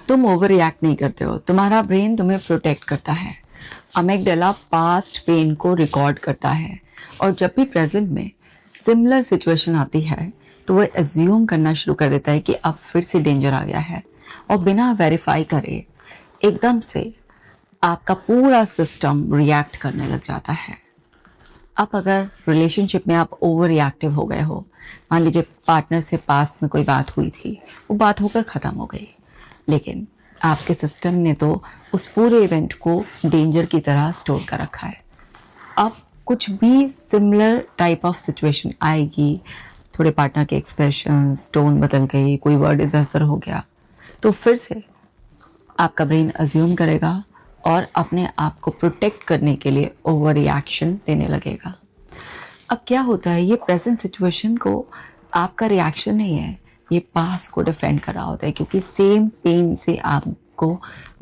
तुम over react नहीं करते हो, तुम्हारा ब्रेन तुम्हें प्रोटेक्ट करता है। अमेगडाला पास्ट पेन को रिकॉर्ड करता है, और जब भी प्रेजेंट में सिमिलर सिचुएशन आती है तो वो एज्यूम करना शुरू कर देता है कि अब फिर से डेंजर आ गया है, और बिना वेरीफाई करे एकदम से आपका पूरा सिस्टम रिएक्ट करने लग जाता है। अब अगर रिलेशनशिप में आप ओवर रिएक्टिव हो गए हो, मान लीजिए पार्टनर से पास्ट में कोई बात हुई थी, वो बात होकर ख़त्म हो गई, लेकिन आपके सिस्टम ने तो उस पूरे इवेंट को डेंजर की तरह स्टोर कर रखा है। अब कुछ भी सिमिलर टाइप ऑफ सिचुएशन आएगी, थोड़े पार्टनर के एक्सप्रेशंस, टोन बदल गई, कोई वर्ड इधर उधर हो गया, तो फिर से आपका ब्रेन अज्यूम करेगा और अपने आप को प्रोटेक्ट करने के लिए ओवर रिएक्शन देने लगेगा। अब क्या होता है, ये प्रेजेंट सिचुएशन को आपका रिएक्शन नहीं है, ये पास्ट को डिफेंड कर रहा होता है, क्योंकि सेम पेन से आपको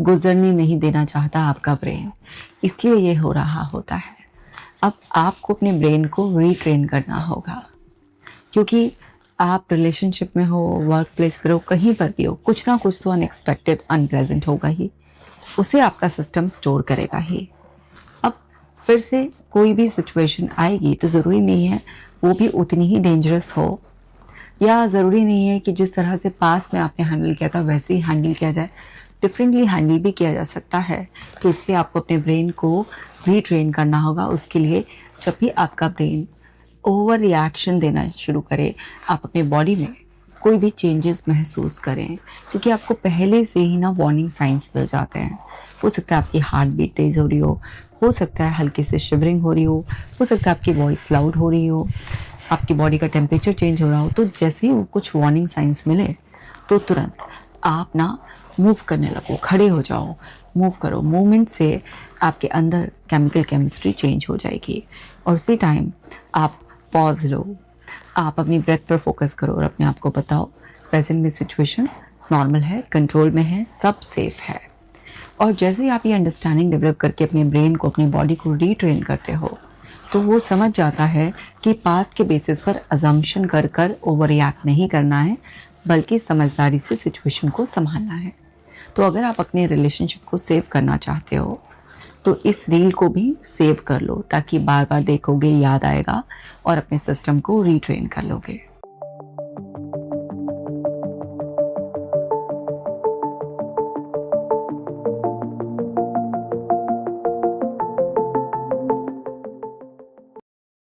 गुजरने नहीं देना चाहता आपका ब्रेन, इसलिए ये हो रहा होता है। अब आपको अपने ब्रेन को रीट्रेन करना होगा, क्योंकि आप रिलेशनशिप में हो, वर्क प्लेस पर हो, कहीं पर भी हो, कुछ ना कुछ तो अनएक्सपेक्टेड अनप्लेजेंट होगा ही, उसे आपका सिस्टम स्टोर करेगा ही। अब फिर से कोई भी सिचुएशन आएगी तो ज़रूरी नहीं है वो भी उतनी ही डेंजरस हो, या ज़रूरी नहीं है कि जिस तरह से पास में आपने हैंडल किया था वैसे ही हैंडल किया जाए, डिफरेंटली हैंडल भी किया जा सकता है। तो इसलिए आपको अपने ब्रेन को रीट्रेन करना होगा। उसके लिए जब भी आपका ब्रेन ओवर रिएक्शन देना शुरू करे, आप अपने बॉडी में कोई भी चेंजेस महसूस करें, क्योंकि आपको पहले से ही ना वार्निंग साइंस मिल जाते हैं। हो सकता है आपकी हार्ट बीट तेज़ हो रही हो सकता है हल्के से शिवरिंग हो रही हो सकता है आपकी वॉइस लाउड हो रही हो, आपकी बॉडी का टेम्परेचर चेंज हो रहा हो। तो जैसे ही वो कुछ वार्निंग साइंस मिले तो तुरंत आप ना मूव करने लगो, खड़े हो जाओ, मूव करो। मूवमेंट से आपके अंदर केमिकल केमिस्ट्री चेंज हो जाएगी, और उसी टाइम आप पॉज लो, आप अपनी ब्रेथ पर फोकस करो और अपने आप को बताओ प्रेजेंट में सिचुएशन नॉर्मल है, कंट्रोल में है, सब सेफ है। और जैसे ही आप ये अंडरस्टैंडिंग डेवलप करके अपने ब्रेन को, अपनी बॉडी को रीट्रेन करते हो, तो वो समझ जाता है कि पास्ट के बेसिस पर अजम्पशन कर कर ओवर रिएक्ट नहीं करना है, बल्कि समझदारी से सिचुएशन को संभालना है। तो अगर आप अपने रिलेशनशिप को सेव करना चाहते हो तो इस रील को भी सेव कर लो, ताकि बार बार देखोगे, याद आएगा और अपने सिस्टम को रीट्रेन कर लोगे।